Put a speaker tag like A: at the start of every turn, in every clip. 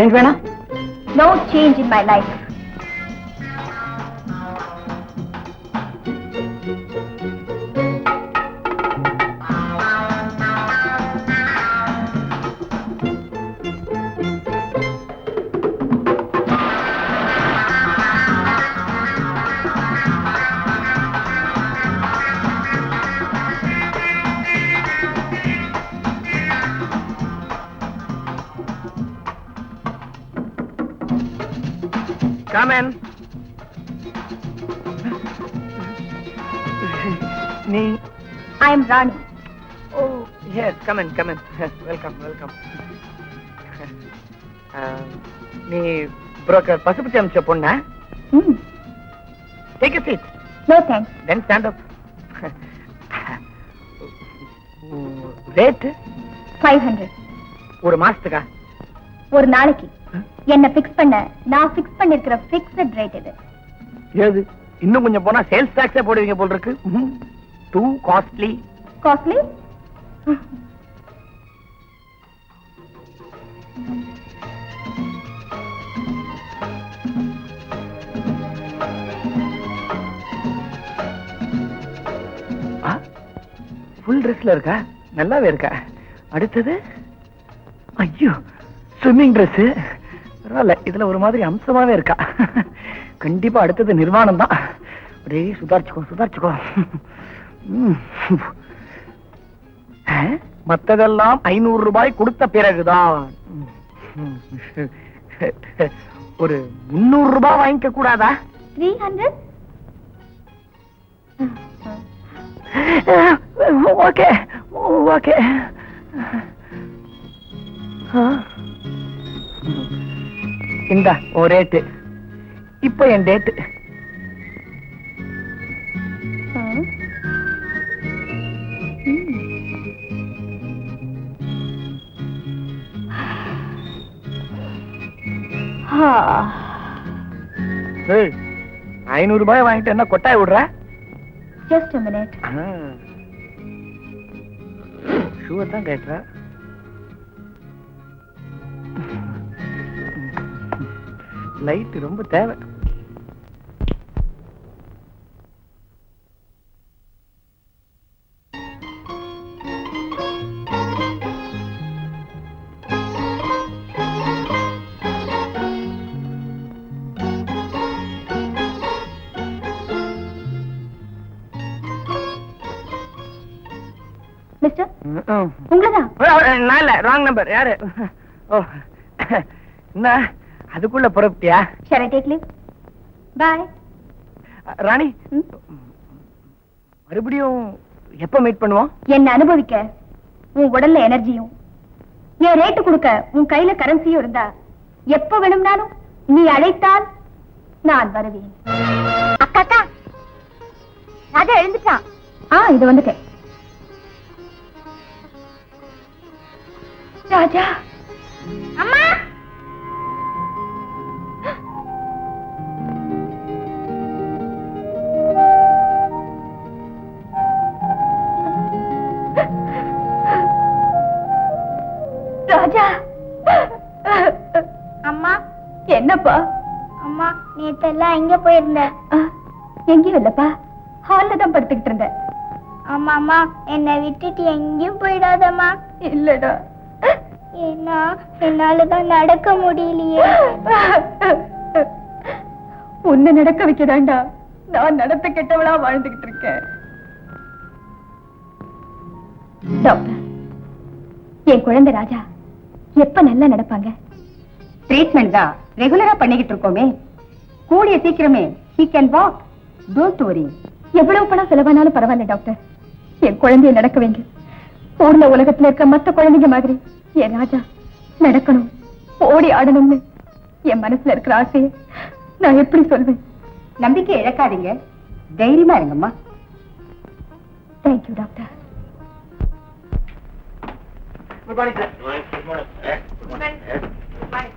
A: Change வேணா?
B: No change in my life.
A: Come in. Me.
B: I am Rani.
A: Oh, yes. Come in. Welcome. நீ broker Pasupathi அம்ச பொண்ணா? Take a seat.
B: No thanks.
A: Then stand up. Rate?
B: 500.
A: ஒரு மாசத்துக்கா?
B: ஒரு நாளைக்கு என்ன fix பண்ண நான் பிக்ஸ் பண்ணிருக்கிற பிக்ஸ்ட் ரேட் இது.
A: ஏது இன்னும் கொஞ்சம் போனா சேல்ஸ் டாக்ஸே போடுவீங்க போல இருக்கு. Too costly.
B: Costly?
A: ஃபுல் ட்ரெஸ்ல இருக்கா? நல்லாவே இருக்கா. அடுத்தது ஐயோ ஸ்விம்மிங் ட்ரெஸ். பரவாயில்ல, இதுல ஒரு மாதிரி அம்சமாவே இருக்கா. கண்டிப்பா அடுத்தது நிர்வாணம் தான். ஒரே சுதாரிச்சுக்கோ. மத்ததெல்லாம் 500 ரூபாய் கொடுத்த பிறகுதான். ஒரு 300 ரூபாய் வாங்கிக்க கூடாதா?
B: 300?
A: ஓகே. இந்த ஒரு ரேட்டு. இப்ப என் டேட்டு. ஏய், 500 ரூபாய் வாங்கிட்டு என்ன கொட்டாய் விடுற?
B: Just a minute.
A: ஷூவை தான் கேட்குற. லைட் ரொம்ப தேவை.
B: மிஸ்டர், உங்களதான்?
A: நான் இல்ல, ராங் நம்பர். யாரு? ஓ, என்ன அதுக்குள்ள புறப்பட்டியா?
B: Shall I take leave? Bye.
A: ராணி, மறுபடியும் எப்ப மீட் பண்ணுவோம்?
B: என்ன அனுபவிக்க உன் உடல்ல எனர்ஜியும் என் ரேட்டு கொடுக்க உன் கையில கரன்சியும் இருந்தா எப்ப வேணும்னாலும் நீ அழைத்தால் நான் வருவேன். அக்கா, ராஜா எழுந்துட்டான். இது வந்துட்டேன். ராஜா, அம்மா. ராஜா.
C: அம்மா.
B: என்னப்பா?
C: அம்மா, நேத்தெல்லாம் எங்க போயிருந்த?
B: எங்கேயும் இல்லப்பா, ஹால்ல தான் படுத்துக்கிட்டு இருந்தேன்.
C: அம்மா, என்னை விட்டுட்டு எங்கேயும் போயிடாதம்மா.
B: இல்லடா,
C: ஏன்னா என்னாலதான் நடக்க முடியலையே.
B: உன்னை நடக்க வைக்கதாண்டா நான் நடத்த கெட்டவளா வாழ்ந்துகிட்டு இருக்கேன். டாக்டர், என் குழந்தை ராஜா எப்ப நல்லா நடப்பாங்க?
D: ட்ரீட்மெண்ட் தான் ரெகுலரா பண்ணிக்கிட்டு இருக்கோமே. கூடிய சீக்கிரமே he can walk. Don't worry.
B: எவ்வளவு பணம் செலவானாலும் பரவாயில்ல டாக்டர், என் குழந்தைய நடக்க வைங்க. ஊர்ல உலகத்துல இருக்க மத்த குழந்தைங்க மாதிரி என் ராஜா நடக்கணும், ஓடி ஆடணும்னு என் மனசுல இருக்கிற ஆசையை நான் எப்படி சொல்வேன்?
D: நம்பிக்கை இழக்காதீங்க, தைரியமா இருங்கம்மா.
B: Thank you doctor.
A: Good morning, sir. Good morning. Good morning. Good morning.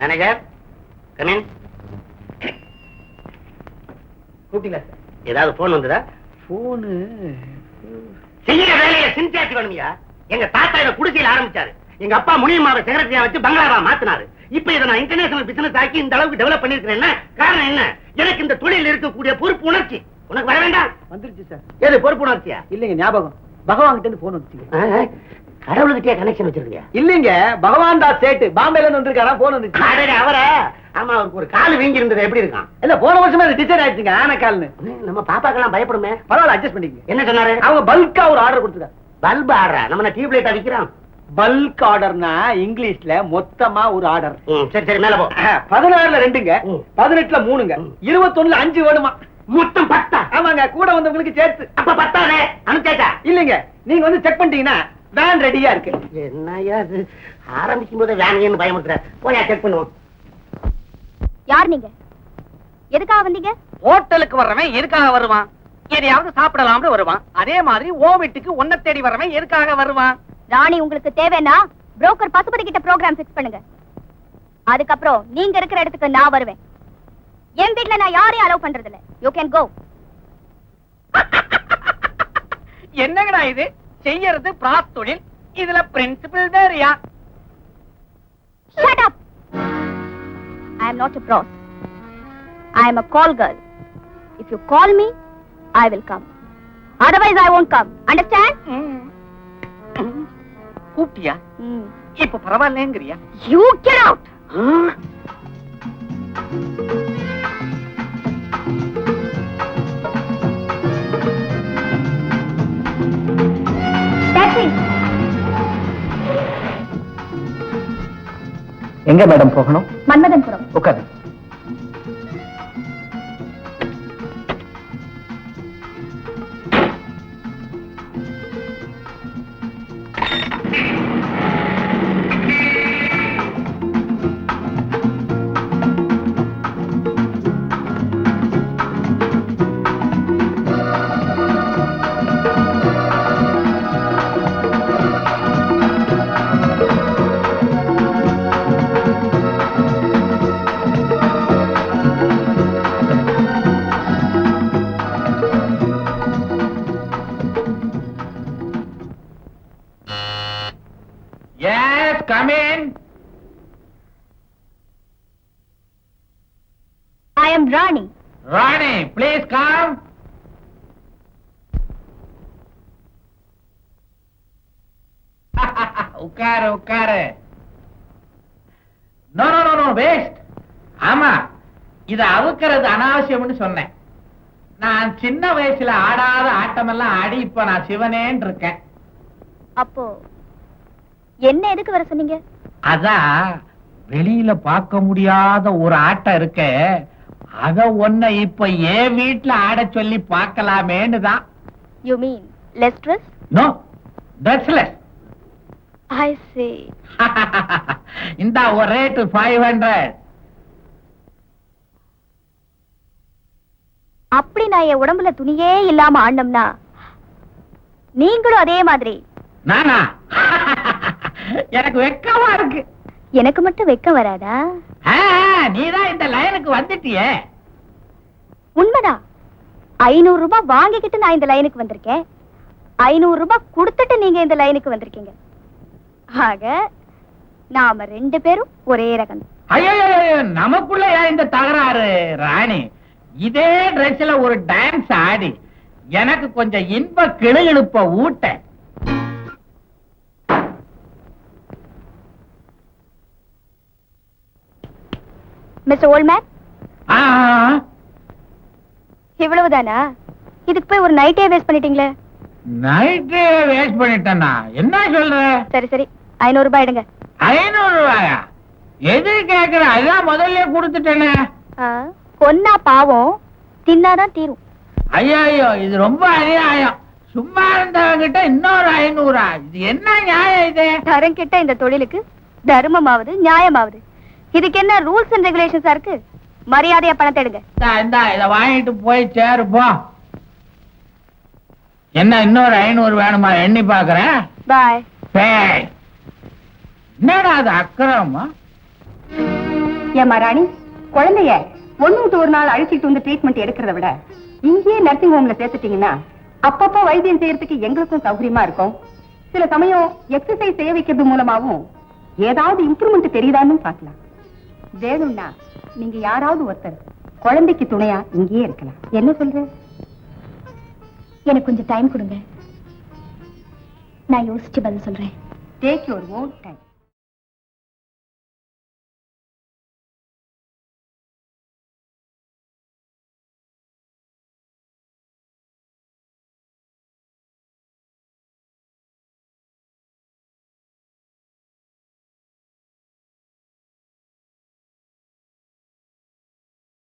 A: Manager, come in. கூப்பிட்டீங்களா சார்?
E: ஏதாவது போன் வந்ததா?
A: போனு
E: செய்யற வேலையை சின்சியாரிட்டி வேணுமியா. எங்க தாத்தா இதை குடிசையில் ஆரம்பிச்சாரு. எங்க அப்பா முனியம்மாவை செக்ரட்டரியா வச்சு பங்களாவா மாத்தினாரு. இப்ப இதை நான் இன்டர்நேஷனல் பிசினஸ் ஆக்கி இந்த அளவுக்கு டெவலப் பண்ணிருக்கேன். காரணம் என்ன? எனக்கு இந்த தொழில் இருக்கக்கூடிய பொறுப்பு உணர்ச்சி. உனக்கு வர வேண்டாம்?
A: வந்துருச்சு சார்.
E: எது பொறுப்பு உணர்ச்சியா?
A: இல்லைங்க, ஞாபகம். பகவான் கிட்ட இருந்து போன் வந்துச்சு.
E: கடவுளுக்கிட்டே கனெக்ஷன் வச்சிருக்கீங்க?
A: இல்லைங்க, பகவான் தாஸ் சேட்டு பாம்பேல இருந்து வந்திருக்காரா, போன் வந்துச்சு.
E: அவர ஆமா, அவருக்கு ஒரு கால் வீங்கி இருந்தது. எப்படி இருக்கான்?
A: இல்ல, போன வருஷமே அது டிசைன் ஆயிடுச்சுங்க, ஆனக்கால்னு.
E: நம்ம பாப்பாக்கெல்லாம் பயப்படுமே.
A: பரவாயில்ல, அட்ஜஸ்ட் பண்ணிக்கங்க.
E: என்ன சொன்னாரு?
A: அவங்க பல்கா ஒரு ஆர்டர் கொடுத்துருக்காங்க.
E: பல்பு ஆடுறா? நம்ம டியூப் லைட் அடிக்கிறோம்.
A: பல்க் ஆர்டர்னா இங்கிலீஷ்ல மொத்தமா ஒரு ஆர்டர்.
E: சரி சரி, மேல போ.
A: 16ல 2ங்க, 18ல 3ங்க, 21ல 5 வேணுமா?
E: மொத்தம் 10.
A: ஆமாங்க, கூட வந்தவங்களுக்கு சேர்த்து.
E: அப்ப 10 அனுப்பிச்சா?
A: இல்லைங்க, நீங்க வந்து செக் பண்ணிட்டீங்கன்னா வேன் ரெடியா இருக்கு.
E: என்னையா இது? ஆரம்பிக்கும் போது வேனையன்னு பயமுறுத்துற. போயா செக் பண்ணுவோம்.
B: யார் நீங்க? எதுக்காக வந்தீங்க?
F: ஹோட்டலுக்கு வர்றவன் எதுக்காக வருவான்? எதையாவது சாப்பிடலாம்னு வருவான். அதே மாதிரி ஓ வீட்டுக்கு ஒன்ன தேடி வர்றவன் எதுக்காக வருவான்?
B: ராணி உங்களுக்கு தேவைன்னா புரோக்கர் பசுபதி கிட்ட ப்ரோக்ராம் ஃபிக்ஸ் பண்ணுங்க. அதுக்கப்புறம் நீங்க இருக்கிற இடத்துக்கு நான் வருவேன். என் வீட்ல நான் யாரையும் அலோவ் பண்றது இல்ல. You can go.
F: என்னங்கடா இது? செய்யறது பிராஸ் தொழில், இதுல பிரின்சிபல் வேறயா?
B: Shut up. I am not a prost. I am a call girl. If you call me, I will come. Otherwise I won't come. Understand?
F: கூப்பிட்டியா? இப்ப பரவாயில்லைங்கறியா?
B: You get out. Taxi.
A: எங்க madam போகணும்?
B: மன்மதன்புரம்.
A: உட்காரு.
F: Yes, come in.
B: I am Rani.
F: Rani, please come. உட்காரு உட்காரு. No no no no, waste. ஆமா, இத அவுக்கிறது அனாவசியம்னு சொன்னேன். நான் சின்ன வயசுல ஆடாத ஆட்டமெல்லாம் ஆடி இப்ப நான் சிவனேன்னு இருக்கேன்.
B: அப்போ என்ன எதுக்கு வர சொன்னீங்க?
F: அதான் வெளியில பார்க்க முடியாத ஒரு ஆட்டம் இருக்க, அத ஒன்ன இப்ப ஏன் வீட்டுல ஆட சொல்லி பார்க்கலாமேன்னு தான்.
B: You mean less stress?
F: No, that's less.
B: I see.
F: இந்த ஒரு ரேட் 500.
B: அப்படி நான் என் உடம்புல துணியே இல்லாம ஆண்டம்னா நீங்களும் அதே மாதிரி.
F: நானா? எனக்கு வெக்கமா இருக்கு.
B: எனக்கு மட்டும் வெக்கம் வராதா?
F: நீதான் இந்த லைனுக்கு வந்துட்டியே.
B: உண்மைதான். 500 ரூபாய் வாங்கிக்கிட்டு நான் இந்த லைனுக்கு வந்திருக்கேன். 500 ரூபாய் கொடுத்துட்டு நீங்க இந்த லைனுக்கு வந்திருக்கீங்க. ஆக நாம 2 பேரும் ஒரே ரகம்.
F: ஐயோ, நமக்குள்ள ஏன் இந்த தகராறு? ராணி, இதே ட்ரெஸ்ல ஒரு டான்ஸ் ஆடி எனக்கு கொஞ்சம் இன்ப கிளுகிழுப்ப ஊட்ட.
B: மிஸ்டர் ஓல்மேன், இவ்வளவுதானா? இதுக்கு போய் ஒரு நைட்டே வேஸ்ட் பண்ணிட்டீங்களே.
F: நைட்டு வேஸ்ட் பண்ணிட்டேன்னா என்ன சொல்ற?
B: சரி சரி, 500 ரூபாய் எடுங்க.
F: 500 ரூபாயா? எது கேக்குற? அதான் முதல்ல கொடுத்துட்டேனே.
B: கொன்னா பாவம், தின்னாதான் தீரும்.
F: ஐயோ, இது ரொம்ப அநியாயம். சும்மா இருந்தவங்கிட்ட இன்னொரு 500. இது என்ன நியாயம் இது?
B: தரம் கிட்ட இந்த தொழிலுக்கு தர்மமாவது நியாயமாவது. இதுக்கு என்ன ரூல்ஸ் அண்ட் ரெகுலேஷன்ஸா இருக்கு? மரியாதையா பணத்தை எடுங்க.
F: இந்தா இத வாங்கிட்டு போய் சேரு போ. என்ன இன்னொரு 500 வேணுமா? எண்ணி பாக்குறேன்.
B: பாய்.
F: என்னடா அது அக்கிரமா?
D: ஏமா ராணி, குழந்தைய ஒண்ணு விட்டு ஒரு நாள் அழைச்சிட்டு வந்து ட்ரீட்மெண்ட் எடுக்கிறத விட இங்கேயே நர்சிங் ஹோம்ல சேர்த்துட்டீங்கன்னா அப்பப்போ வைத்தியம் செய்யறதுக்கு எங்களுக்கும் சௌகரியமா இருக்கும். சில சமயம் எக்ஸசைஸ் செய்ய வைக்கிறது மூலமாவும் ஏதாவது இம்ப்ரூவ்மெண்ட் தெரியுதான்னு பார்க்கலாம். வேணும்னா நீங்க யாராவது ஒருத்தர் குழந்தைக்கு துணையா இங்கேயே இருக்கலாம். என்ன சொல்ற?
B: எனக்கு கொஞ்சம் டைம் கொடுங்க, நான் யோசிச்சு பதில் சொல்றேன்.
D: Take your own time.